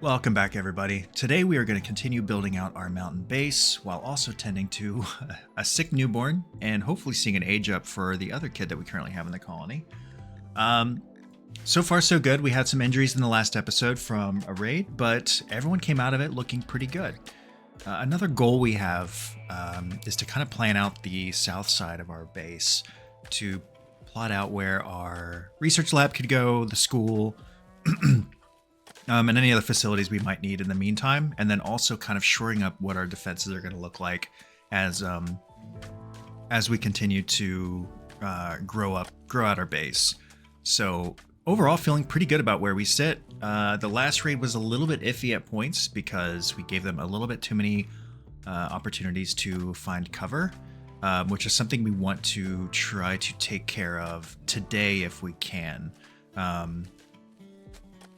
Welcome back, everybody. Today we are going to continue building out our mountain base while also tending to a sick newborn and hopefully seeing an age up for the other kid that we currently have in the colony. So far so good. We had some injuries in the last episode from a raid, but everyone came out of it looking pretty good. Another goal we have is to kind of plan out the south side of our base to plot out where our research lab could go, the school, and any other facilities we might need in the meantime, and then also kind of shoring up what our defenses are going to look like as we continue to grow out our base. So overall, feeling pretty good about where we sit. The last raid was a little bit iffy at points because we gave them a little bit too many opportunities to find cover, which is something we want to try to take care of today if we can.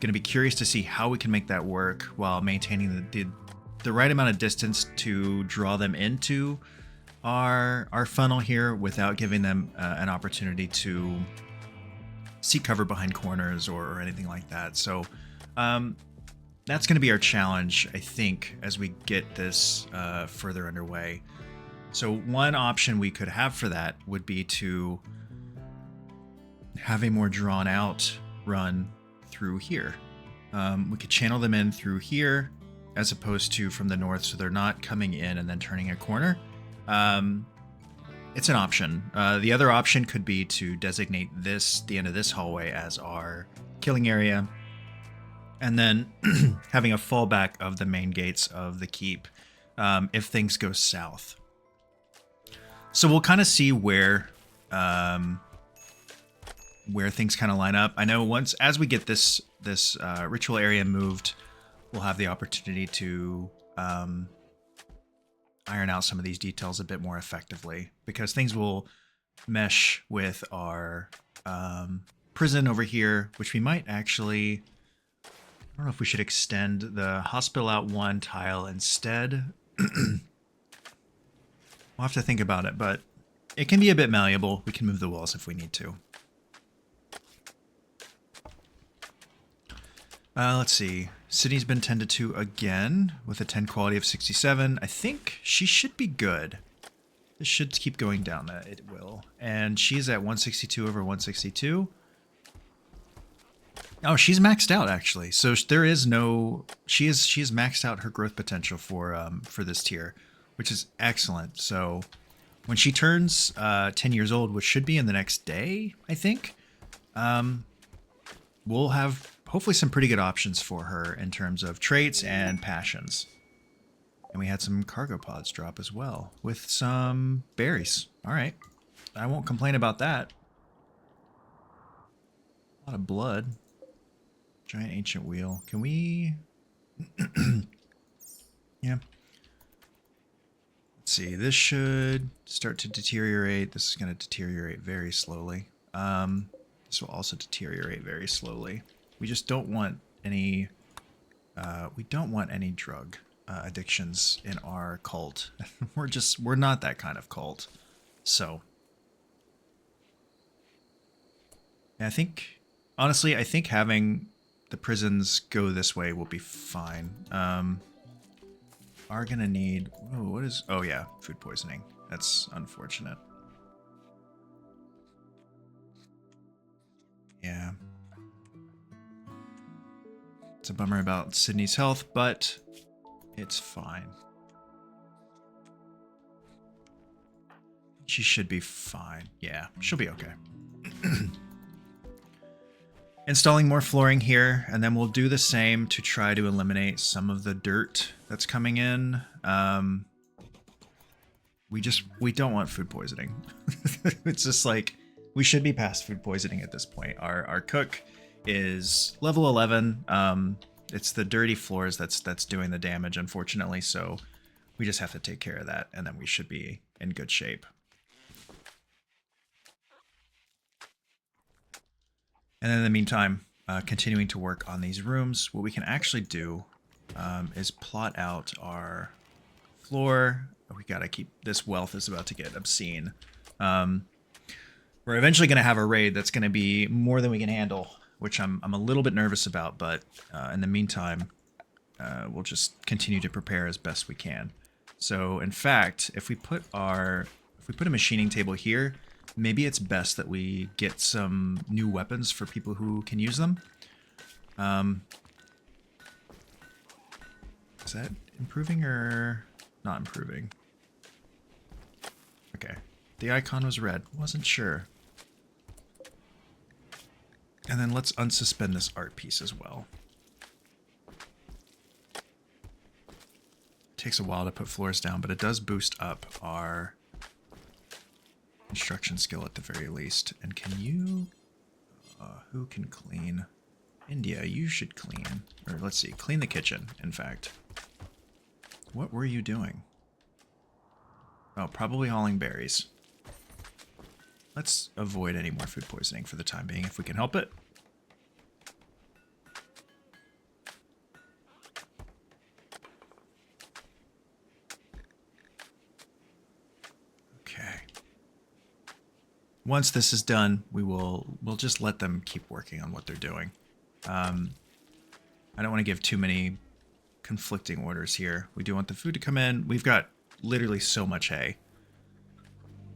Going to be curious to see how we can make that work while maintaining the right amount of distance to draw them into our funnel here without giving them an opportunity to seek cover behind corners or anything like that. So that's going to be our challenge, I think, as we get this further underway. So one option we could have for that would be to have a more drawn out run through here. We could channel them in through here as opposed to from the north, so they're not coming in and then turning a corner. It's an option. The other option could be to designate the end of this hallway as our killing area, and then having a fallback of the main gates of the keep if things go south. So we'll kind of see where things kind of line up. I know as we get this ritual area moved, we'll have the opportunity to iron out some of these details a bit more effectively, because things will mesh with our prison over here, which we might actually, I don't know if we should extend the hospital out one tile instead. We'll have to think about it, but it can be a bit malleable. We can move the walls if we need to. Let's see. Sydney's been tended to again with a 10 quality of 67. I think she should be good. This should keep going down. That it will. And she's at 162 over 162. Oh, she's maxed out actually. So there is no. She is maxed out her growth potential for this tier, which is excellent. So when she turns 10 years old, which should be in the next day, I think, we'll have hopefully some pretty good options for her in terms of traits and passions. And we had some cargo pods drop as well with some berries. All right. I won't complain about that. A lot of blood. Giant ancient wheel. Can we... yeah. Let's see. This should start to deteriorate. This is going to deteriorate very slowly. This will also deteriorate very slowly. We just don't want any drug addictions in our cult. we're not that kind of cult. So yeah, honestly, I think having the prisons go this way will be fine. Are gonna need, oh yeah, food poisoning. That's unfortunate. Yeah. It's a bummer about Sydney's health, but it's fine. She should be fine. Yeah, she'll be okay. Installing more flooring here, and then we'll do the same to try to eliminate some of the dirt that's coming in. We don't want food poisoning. It's just like, we should be past food poisoning at this point. Our cook is level 11. It's the dirty floors that's doing the damage, unfortunately, so we just have to take care of that, and then we should be in good shape. And then in the meantime, continuing to work on these rooms, what we can actually do is plot out our floor. We gotta keep, this wealth is about to get obscene. We're eventually going to have a raid that's going to be more than we can handle, which I'm a little bit nervous about, but in the meantime, we'll just continue to prepare as best we can. So in fact, if we put a machining table here, maybe it's best that we get some new weapons for people who can use them. Is that improving or not improving? Okay. The icon was red. Wasn't sure. And then let's unsuspend this art piece as well. Takes a while to put floors down, but it does boost up our construction skill at the very least. And can you... who can clean? India, you should clean. Or let's see, clean the kitchen, in fact. What were you doing? Oh, probably hauling berries. Let's avoid any more food poisoning for the time being, if we can help it. Okay. Once this is done, we'll just let them keep working on what they're doing. I don't want to give too many conflicting orders here. We do want the food to come in. We've got literally so much hay.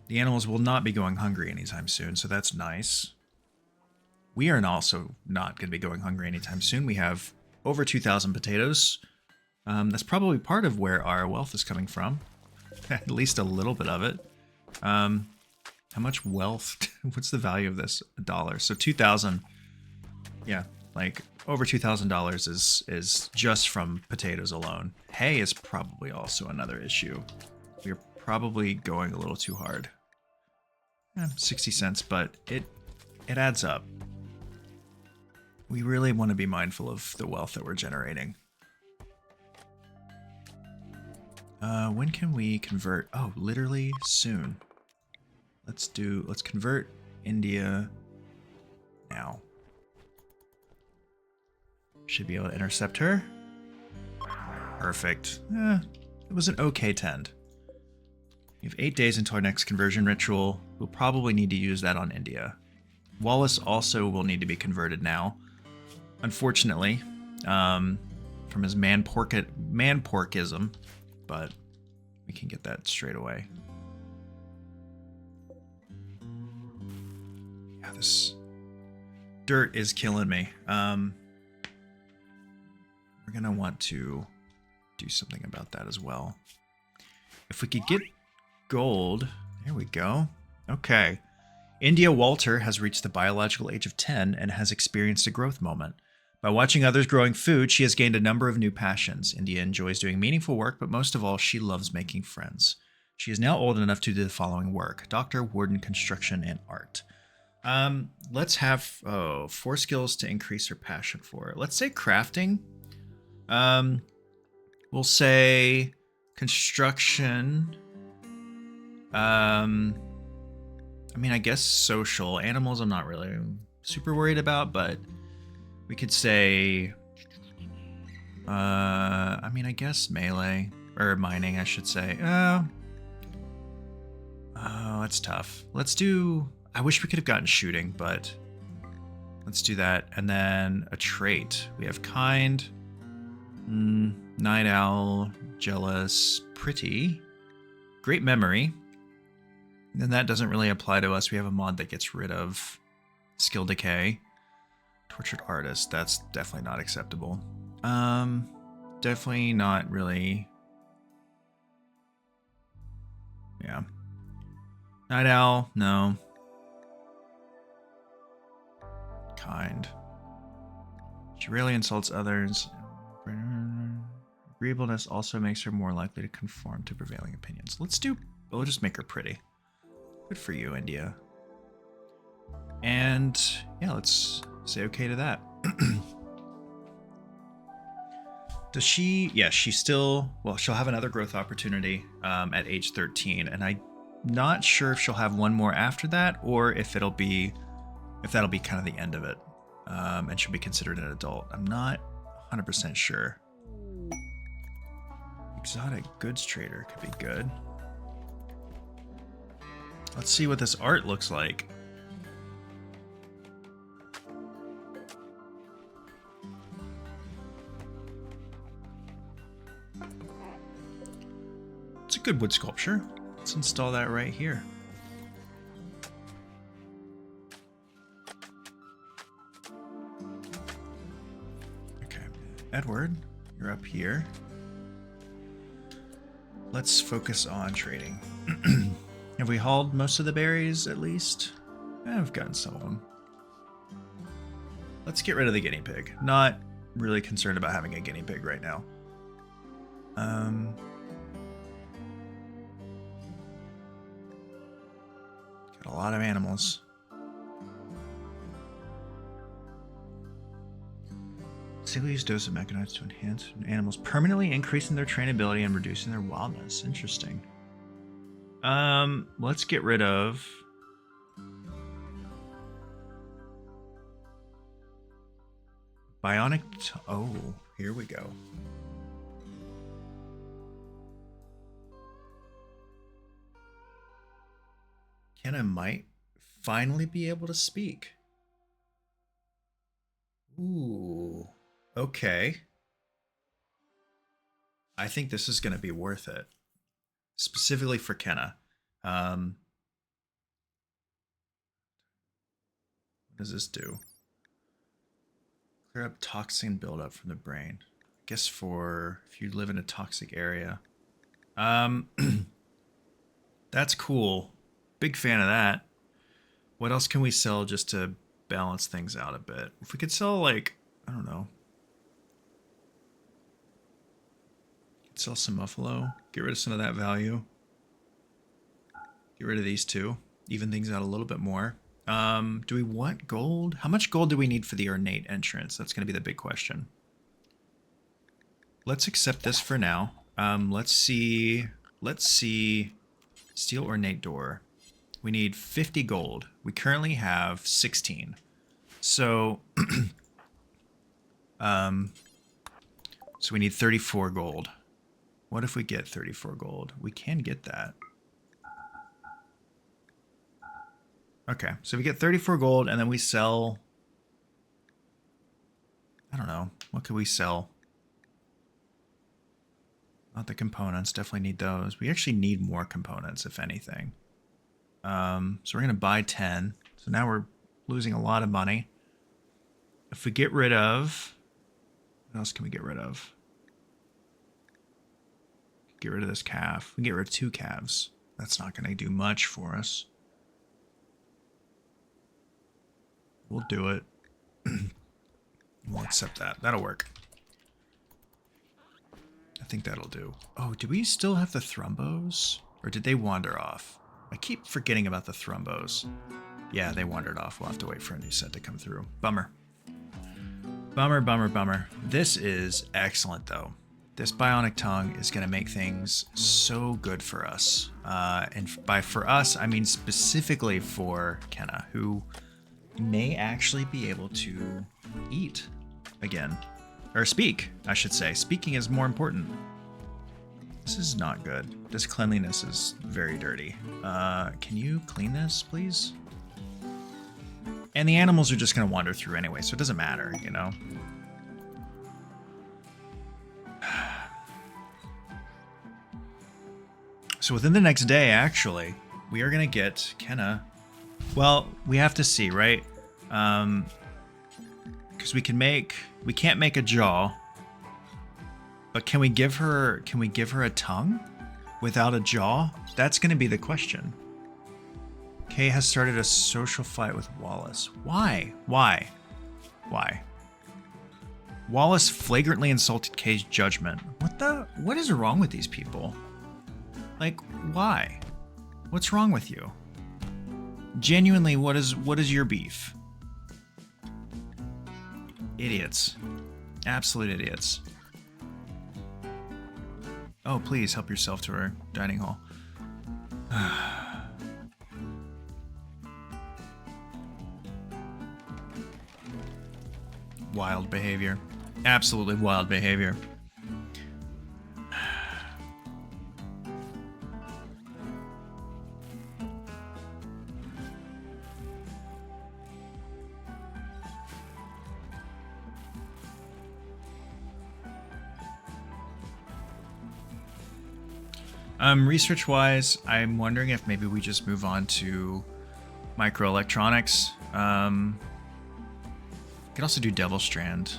The animals will not be going hungry anytime soon, so that's nice. We are also not going to be going hungry anytime soon. We have over 2,000 potatoes. That's probably part of where our wealth is coming from. At least a little bit of it. How much wealth? What's the value of this? $1. So 2,000. Yeah, like over $2,000 is just from potatoes alone. Hay is probably also another issue. We're probably going a little too hard. 60 cents, but it adds up. We really want to be mindful of the wealth that we're generating. When can we convert? Oh, literally soon. Let's convert India now. Should be able to intercept her. Perfect. It was an okay tend. We have 8 days until our next conversion ritual. We'll probably need to use that on India. Wallace also will need to be converted now. Unfortunately, from his man-porkism, but we can get that straight away. Yeah, this dirt is killing me. We're gonna want to do something about that as well. If we could get gold, there we go. Okay. India Walter has reached the biological age of 10 and has experienced a growth moment. By watching others growing food, she has gained a number of new passions. India enjoys doing meaningful work, but most of all, she loves making friends. She is now old enough to do the following work: doctor, warden, construction, and art. Let's have 4 skills to increase her passion for it. Let's say crafting. We'll say construction. I mean, I guess social. Animals I'm not really super worried about, but we could say, I mean, I guess melee, or mining, I should say. Oh, that's tough. Let's do, I wish we could have gotten shooting, but let's do that. And then a trait. We have kind, night owl, jealous, pretty, great memory. And that doesn't really apply to us. We have a mod that gets rid of skill decay. Tortured artist, that's definitely not acceptable. Definitely not really. Yeah. Night owl, no. Kind. She really insults others. Agreeableness also makes her more likely to conform to prevailing opinions. We'll just make her pretty. Good for you, India. And yeah, let's say okay to that. Does she? Yeah, she's still, well, she'll have another growth opportunity at age 13, and I'm not sure if she'll have one more after that, or if that'll be kind of the end of it, and she'll be considered an adult. I'm not 100% sure. Exotic goods trader could be good. Let's see what this art looks like. It's a good wood sculpture. Let's install that right here. Okay, Edward, you're up here. Let's focus on trading. Have we hauled most of the berries, at least? I've gotten some of them. Let's get rid of the guinea pig. Not really concerned about having a guinea pig right now. Got a lot of animals. Single use dose of mechanites to enhance animals, permanently increasing their trainability and reducing their wildness. Interesting. Let's get rid of bionic. Oh, here we go. Kenna might finally be able to speak. Ooh, okay. I think this is going to be worth it. Specifically for Kenna. What does this do? Clear up toxin buildup from the brain. I guess for if you live in a toxic area. That's cool. Big fan of that. What else can we sell just to balance things out a bit? If we could sell, like, I don't know. Sell some Muffalo. Get rid of some of that value. Get rid of these two. Even things out a little bit more. Do we want gold? How much gold do we need for the ornate entrance? That's going to be the big question. Let's accept this for now. Let's see. Steel ornate door. We need 50 gold. We currently have 16. So, so we need 34 gold. What if we get 34 gold? We can get that. Okay, so we get 34 gold, and then we sell... I don't know. What could we sell? Not the components. Definitely need those. We actually need more components, if anything. So we're going to buy 10. So now we're losing a lot of money. If we get rid of... What else can we get rid of? Get rid of this calf. We can get rid of 2 calves. That's not going to do much for us. We'll do it. We'll accept that. That'll work. I think that'll do. Oh, do we still have the thrumbos? Or did they wander off? I keep forgetting about the thrumbos. Yeah, they wandered off. We'll have to wait for a new set to come through. Bummer. Bummer, bummer, bummer. This is excellent, though. This bionic tongue is going to make things so good for us. And by for us, I mean specifically for Kenna, who may actually be able to eat again. Or speak, I should say. Speaking is more important. This is not good. This cleanliness is very dirty. Can you clean this, please? And the animals are just going to wander through anyway, so it doesn't matter, you know? So within the next day, actually, we are going to get Kenna. Well, we have to see, right? Because we can't make a jaw. But can we give her a tongue without a jaw? That's going to be the question. Kay has started a social fight with Wallace. Why? Wallace flagrantly insulted Kay's judgment. What is wrong with these people? Like, why? What's wrong with you? Genuinely, what is your beef? Idiots. Absolute idiots. Oh, please help yourself to our dining hall. Wild behavior. Absolutely wild behavior. Research-wise, I'm wondering if maybe we just move on to microelectronics. We could also do Devil Strand.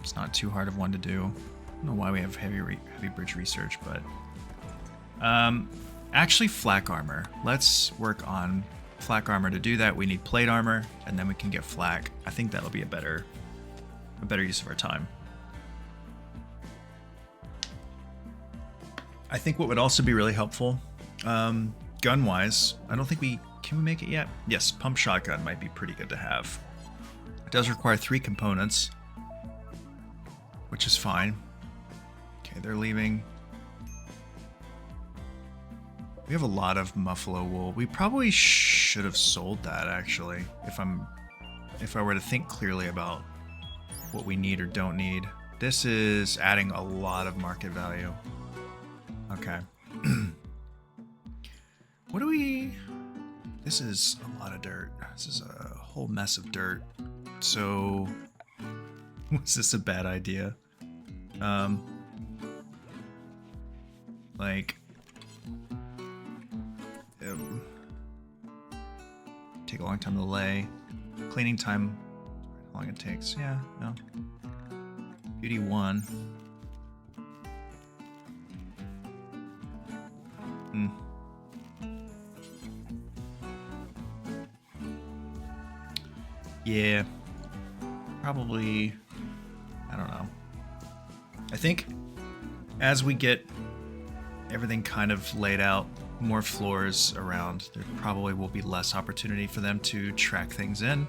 It's not too hard of one to do. I don't know why we have heavy bridge research, but actually flak armor. Let's work on flak armor. To do that, we need plate armor, and then we can get flak. I think that'll be a better use of our time. I think what would also be really helpful, gun-wise, I don't think can we make it yet? Yes, pump shotgun might be pretty good to have. It does require 3 components, which is fine. Okay, they're leaving. We have a lot of muffalo wool. We probably should have sold that, actually, if I were to think clearly about what we need or don't need. This is adding a lot of market value. Okay. What do we... This is a lot of dirt. This is a whole mess of dirt. So... Was this a bad idea? Like... take a long time to lay. Cleaning time... How long it takes. Yeah, no. Beauty 1. Yeah, probably, I don't know. I think as we get everything kind of laid out, more floors around, there probably will be less opportunity for them to track things in.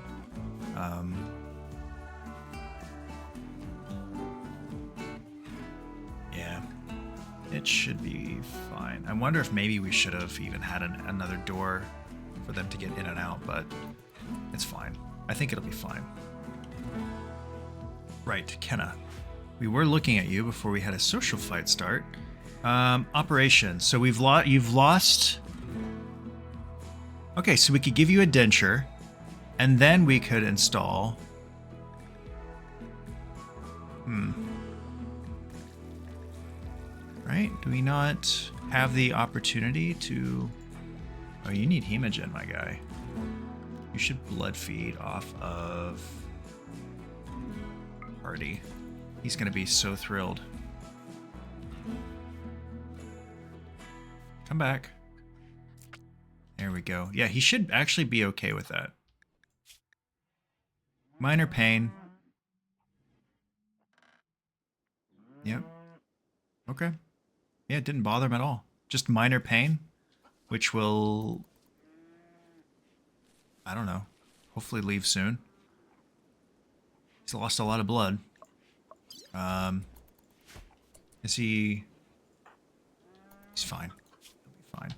Yeah, it should be fine. I wonder if maybe we should have even had another door for them to get in and out, but it's fine. I think it'll be fine. Right, Kenna. We were looking at you before we had a social fight start. Operations. So you've lost... Okay, so we could give you a denture, and then we could install... Right? Do we not have the opportunity to... Oh, you need hemogen, my guy. You should blood feed off of Hardy. He's gonna be so thrilled. Come back. There we go. Yeah, he should actually be okay with that. Minor pain. Yep. Okay. Yeah, it didn't bother him at all. Just minor pain, which will... I don't know. Hopefully leave soon. He's lost a lot of blood. Is he... He's fine. He'll be fine.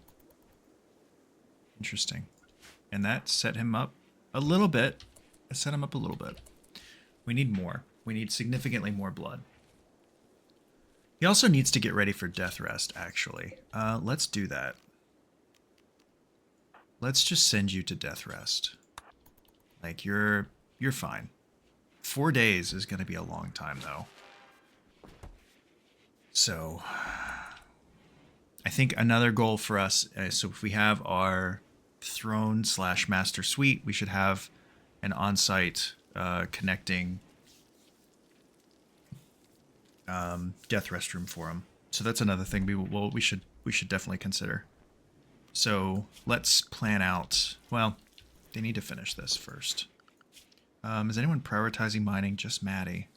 Interesting. And that set him up a little bit. It set him up a little bit. We need more. We need significantly more blood. He also needs to get ready for death rest, actually. Let's do that. Let's just send you to death rest. Like, you're fine. 4 days is going to be a long time, though. So, I think another goal for us, so if we have our throne/master suite, we should have an on-site connecting death restroom for him. So that's another thing we should definitely consider. So let's plan out. Well, they need to finish this first. Is anyone prioritizing mining? Just Maddie.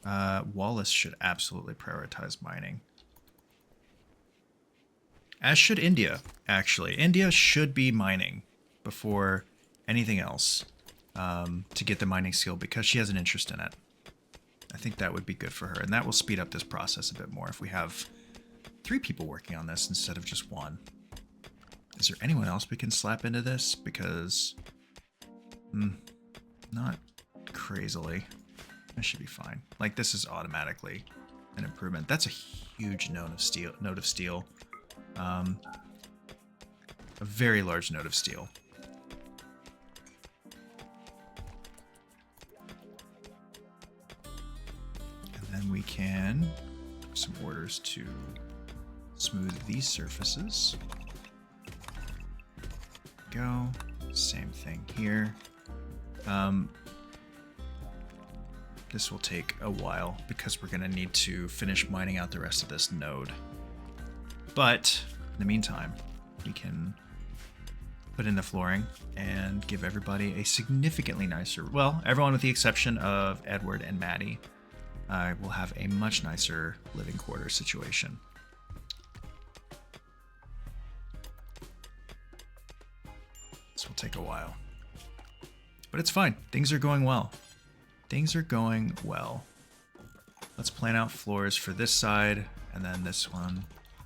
Wallace should absolutely prioritize mining. As should India, actually. India should be mining before anything else to get the mining skill because she has an interest in it. I think that would be good for her, and that will speed up this process a bit more if we have 3 people working on this instead of just 1. Is there anyone else we can slap into this? Because, not crazily. That should be fine. Like, this is automatically an improvement. That's a huge node of steel. A very large node of steel. And then we can give some orders to Smooth these surfaces. Go. Same thing here. This will take a while because we're going to need to finish mining out the rest of this node. But in the meantime, we can put in the flooring and give everybody a significantly nicer, well, everyone with the exception of Edward and Maddie will have a much nicer living quarters situation. This will take a while, but it's fine. Things are going well. Things are going well. Let's plan out floors for this side and then this one.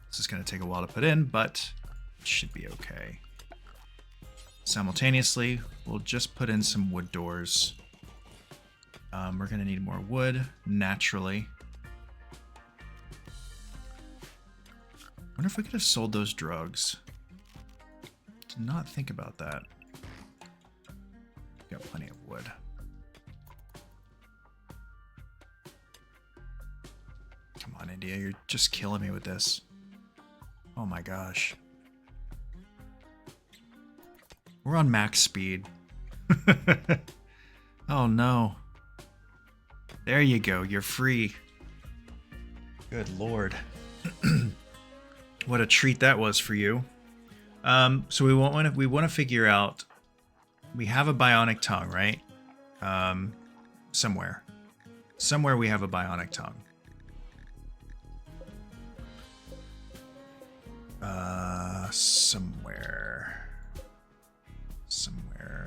This is going to take a while to put in, but it should be okay. Simultaneously, we'll just put in some wood doors. We're going to need more wood, naturally. I wonder if we could have sold those drugs. Did not think about that. Got plenty of wood. Come on, India, you're just killing me with this. Oh my gosh. We're on max speed. Oh no. There you go, you're free. Good lord. What a treat that was for you. So we want to figure out, we have a bionic tongue, right? Somewhere we have a bionic tongue.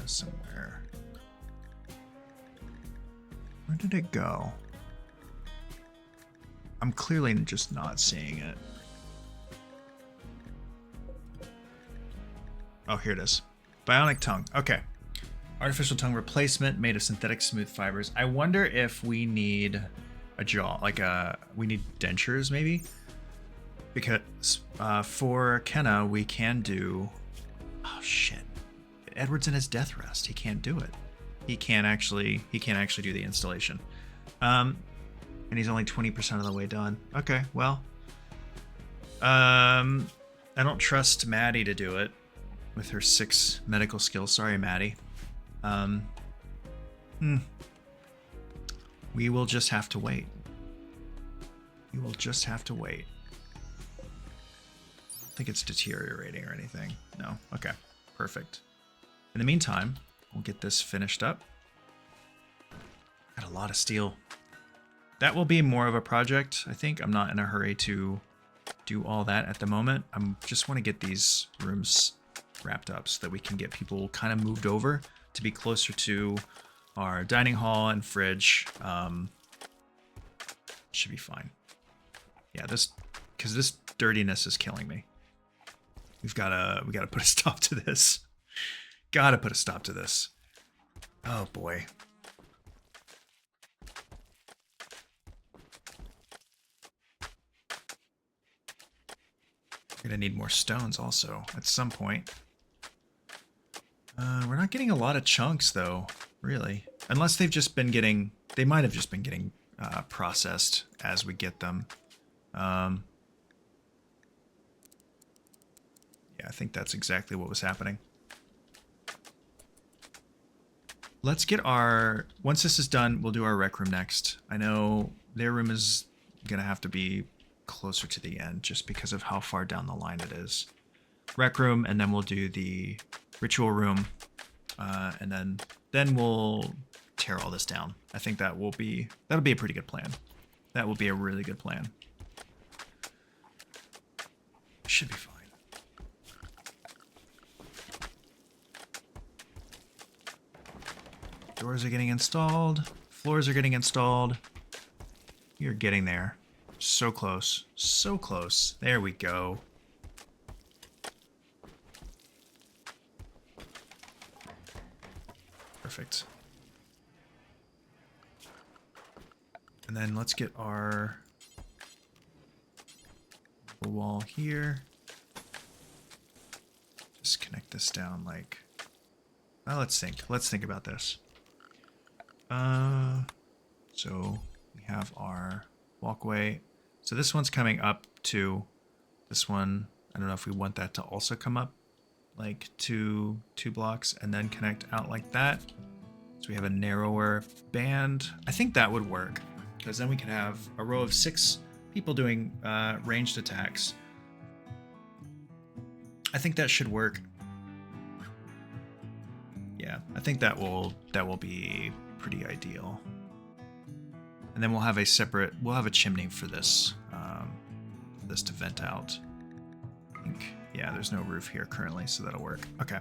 Somewhere. Where did it go? I'm clearly just not seeing it. Oh, here it is. Bionic tongue. Okay. Artificial tongue replacement made of synthetic smooth fibers. I wonder if we need a jaw, we need dentures maybe? Because for Kenna, we can do... Oh, shit. Edward's in his death rest. He can't do it. He can't actually do the installation. And he's only 20% of the way done. Okay, well. I don't trust Maddie to do it with her 6 medical skills. Sorry, Maddie. We will just have to wait. We will just have to wait. I don't think it's deteriorating or anything. No. Okay. Perfect. In the meantime, we'll get this finished up. Got a lot of steel. That will be more of a project, I think. I'm not in a hurry to do all that at the moment. I just want to get these rooms wrapped up so that we can get people kind of moved over to be closer to our dining hall and fridge. Should be fine. Yeah, because this dirtiness is killing me. We gotta put a stop to this. Gotta put a stop to this. Oh boy. We're gonna need more stones also at some point. We're not getting a lot of chunks though, really. Unless they've just been getting, they might have just been getting processed as we get them. Yeah, I think that's exactly what was happening. Let's get our, once this is done, we'll do our rec room next. I know their room is gonna have to be closer to the end just because of how far down the line it is. Rec room, and then we'll do the ritual room, and then we'll tear all this down. I think that'll be a pretty good plan. That will be a really good plan. Should be fine. Doors are getting installed. Floors are getting installed. You're getting there. So close. So close. There we go. Perfect. And then let's get our wall here. Just connect this down like... Well, let's think about this. So we have our walkway. So this one's coming up to This one, I don't know if we want that to also come up like two blocks and then connect out like that. So we have a narrower band. I think that would work, because then we can have a row of 6 people doing ranged attacks. I think that should work. Yeah, I think that will be pretty ideal. And then we'll have a chimney for this to vent out. I think, yeah, there's no roof here currently, so that'll work. Okay,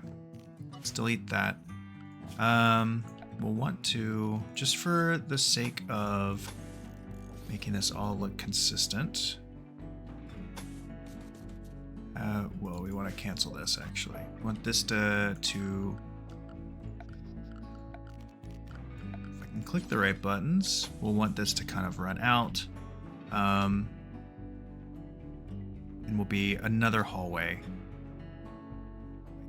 let's delete that. We'll want to, just for the sake of making this all look consistent. Well, we want to cancel this actually. We want this to if I can click the right buttons, we'll want this to kind of run out. And will be another hallway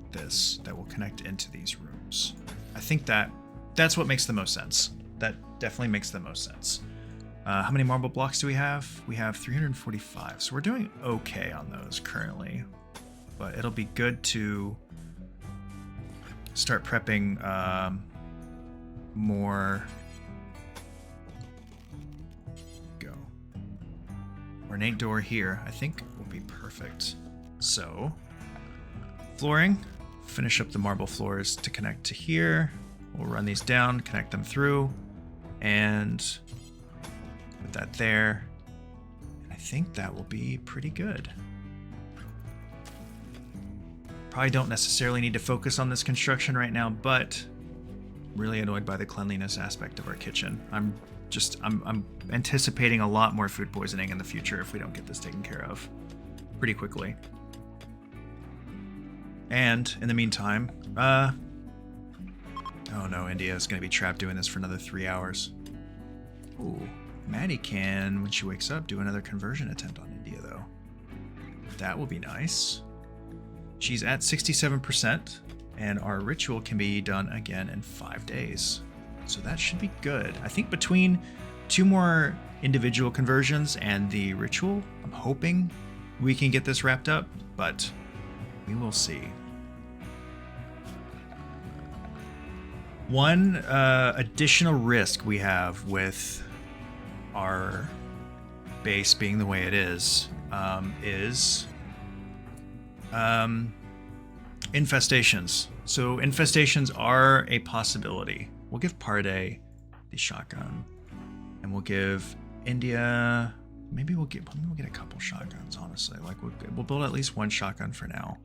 like this that will connect into these rooms. I think that's what makes the most sense. That definitely makes the most sense. How many marble blocks do we have? We have 345, so we're doing okay on those currently. But it'll be good to start prepping more. Go. Ornate door here, I think will be perfect. So, flooring, finish up the marble floors to connect to here. We'll run these down, connect them through, and put that there. And I think that will be pretty good. Probably don't necessarily need to focus on this construction right now, but I'm really annoyed by the cleanliness aspect of our kitchen. I'm anticipating a lot more food poisoning in the future if we don't get this taken care of pretty quickly. And in the meantime, oh no, India is going to be trapped doing this for another 3 hours. Ooh, Maddie can, when she wakes up, do another conversion attempt on India though. That will be nice. She's at 67%, and our ritual can be done again in 5 days. So that should be good. I think between 2 more individual conversions and the ritual, I'm hoping we can get this wrapped up, but we will see. One additional risk we have with our base being the way it is infestations. So infestations are a possibility. We'll give Parde the shotgun, and we'll give India. Maybe we'll get a couple shotguns. Honestly, like we'll build at least 1 shotgun for now.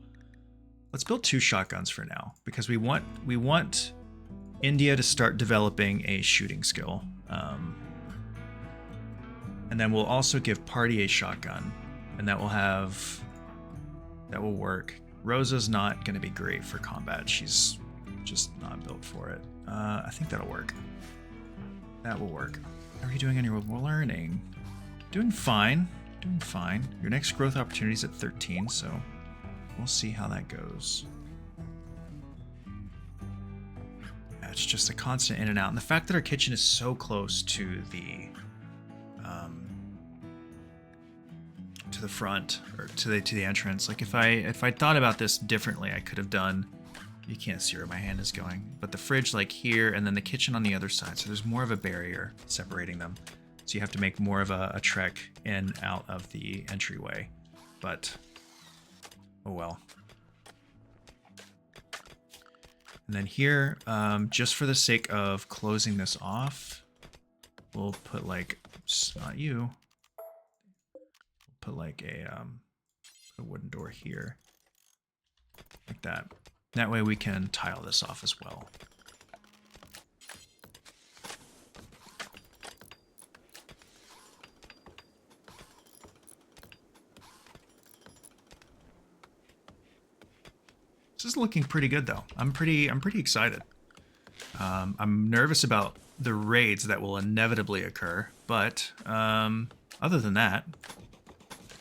Let's build 2 shotguns for now, because we want India to start developing a shooting skill. And then we'll also give Party a shotgun, and that will work. Rosa's not going to be great for combat. She's just not built for it. I think that'll work. That will work. How are you doing on your learning? Doing fine. Doing fine. Your next growth opportunity is at 13, so we'll see how that goes. Yeah, it's just a constant in and out. And the fact that our kitchen is so close to the front, or to the entrance. Like if I thought about this differently, I could have done, you can't see where my hand is going, but the fridge like here, and then the kitchen on the other side. So there's more of a barrier separating them. So you have to make more of a trek in out of the entryway. But oh well. And then here, just for the sake of closing this off, we'll put like, not you. Put like a wooden door here, like that. That way we can tile this off as well. This is looking pretty good though. I'm pretty excited. I'm nervous about the raids that will inevitably occur, but other than that,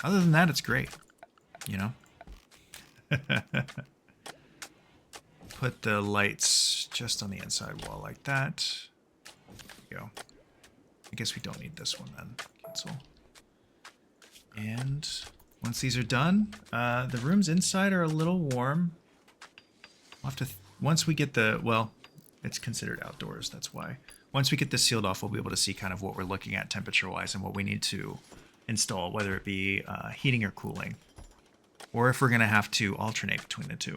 it's great, you know? Put the lights just on the inside wall like that. There we go. I guess we don't need this one then. Cancel. And Once these are done, the rooms inside are a little warm. We'll have to once we get the, well, it's considered outdoors, that's why. Once we get this sealed off, we'll be able to see kind of what we're looking at temperature-wise and what we need to install, whether it be heating or cooling, or if we're going to have to alternate between the two.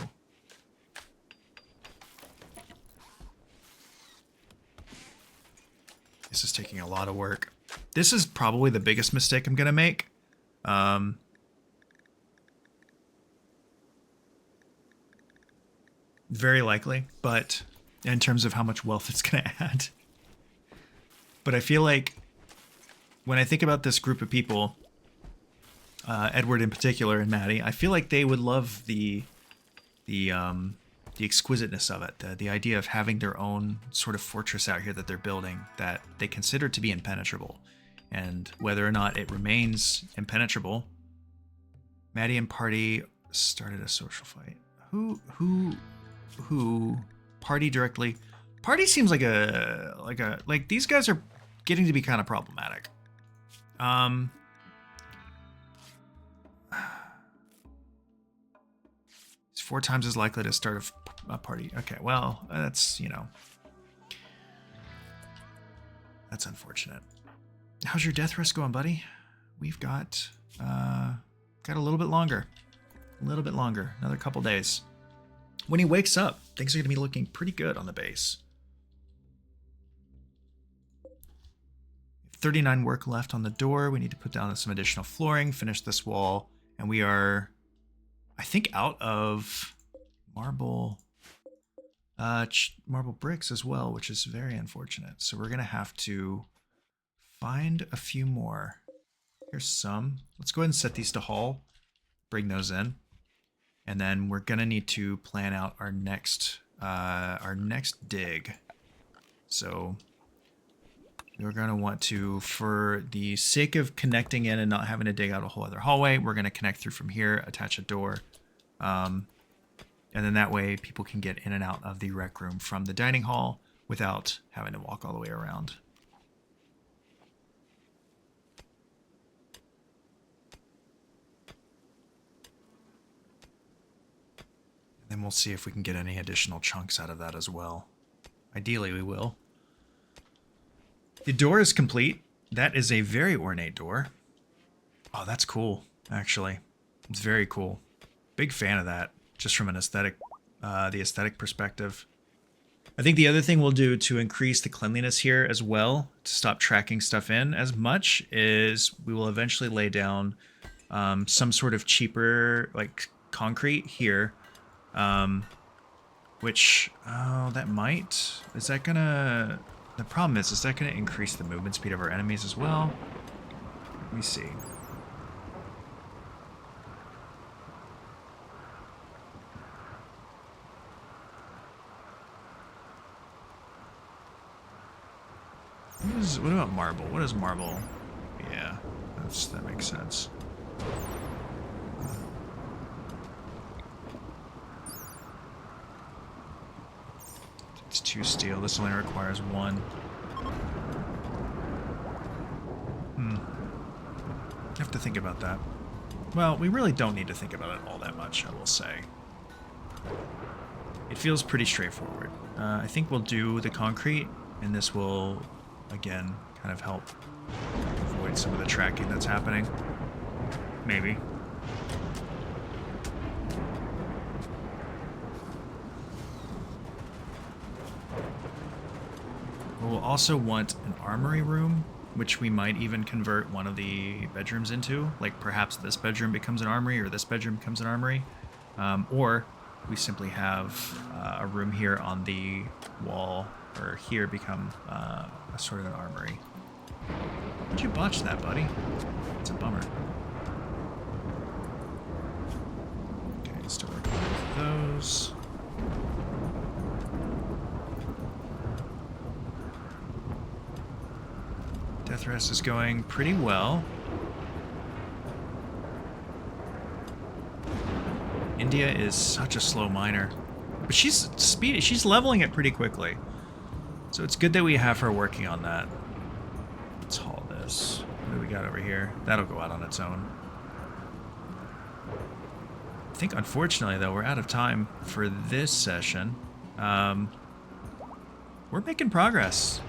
This is taking a lot of work. This is probably the biggest mistake I'm going to make. Very likely, but in terms of how much wealth it's going to add. But I feel like when I think about this group of people, Edward in particular and Maddie, I feel like they would love the exquisiteness of it, the idea of having their own sort of fortress out here that they're building that they consider to be impenetrable. And whether or not it remains impenetrable, Maddie and Party started a social fight. Who Party directly? Party seems like these guys are getting to be kind of problematic. He's 4 times as likely to start a party. Okay, well, that's, you know, that's unfortunate. How's your death rest going, buddy? We've got a little bit longer. A little bit longer. Another couple days. When he wakes up, things are going to be looking pretty good on the base. 39 work left on the door. We need to put down some additional flooring, finish this wall, and we are, I think, out of marble marble bricks as well, which is very unfortunate. So we're going to have to find a few more. Here's some. Let's go ahead and set these to haul. Bring those in. And then we're going to need to plan out our next dig. So we're going to want to, for the sake of connecting in and not having to dig out a whole other hallway, we're going to connect through from here, attach a door. And then that way people can get in and out of the rec room from the dining hall without having to walk all the way around. And then we'll see if we can get any additional chunks out of that as well. Ideally, we will. The door is complete. That is a very ornate door. Oh, that's cool, actually. It's very cool. Big fan of that, just from an aesthetic, the aesthetic perspective. I think the other thing we'll do to increase the cleanliness here as well, to stop tracking stuff in as much, is we will eventually lay down some sort of cheaper, like, concrete here. Which, oh, that might, is that gonna, the problem is that gonna increase the movement speed of our enemies as well? Let me see. What about marble? What is marble? Yeah, that makes sense. It's 2 steel. This only requires 1. I have to think about that. Well, we really don't need to think about it all that much, I will say. It feels pretty straightforward. I think we'll do the concrete, and this will, again, kind of help avoid some of the tracking that's happening. Maybe. We'll also want an armory room, which we might even convert one of the bedrooms into. Like perhaps this bedroom becomes an armory, or this bedroom becomes an armory. Or we simply have a room here on the wall, or here become a sort of an armory. How'd you botch that, buddy? It's a bummer. Okay, still working with those. Death rest is going pretty well. India is such a slow miner, but she's speedy. She's leveling it pretty quickly, so it's good that we have her working on that. Let's haul this. What do we got over here? That'll go out on its own. I think, unfortunately, though, we're out of time for this session. We're making progress.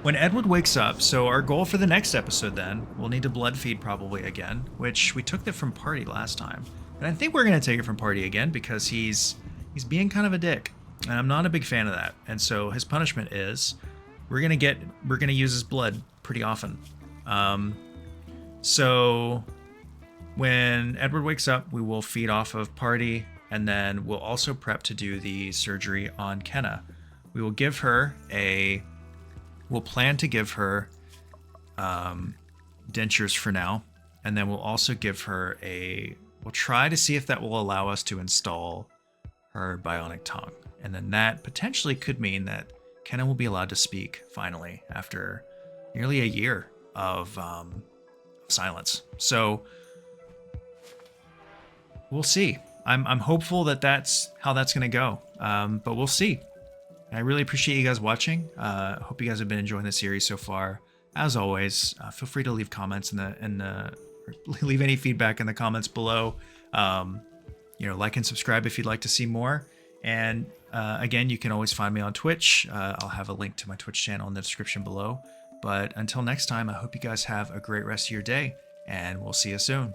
When Edward wakes up, so our goal for the next episode then, we'll need to blood feed probably again, which we took that from Party last time. And I think we're going to take it from Party again because he's being kind of a dick. And I'm not a big fan of that. And so his punishment is we're going to use his blood pretty often. So when Edward wakes up, we will feed off of Party, and then we'll also prep to do the surgery on Kenna. We will give her we'll plan to give her dentures for now, and then we'll also give her we'll try to see if that will allow us to install her bionic tongue. And then that potentially could mean that Kenna will be allowed to speak finally after nearly a year of silence. So we'll see. I'm hopeful that that's how that's going to go, but we'll see. I really appreciate you guys watching. Hope you guys have been enjoying the series so far. As always, feel free to leave comments or leave any feedback in the comments below. Like and subscribe if you'd like to see more. And again, you can always find me on Twitch. I'll have a link to my Twitch channel in the description below. But until next time, I hope you guys have a great rest of your day, and we'll see you soon.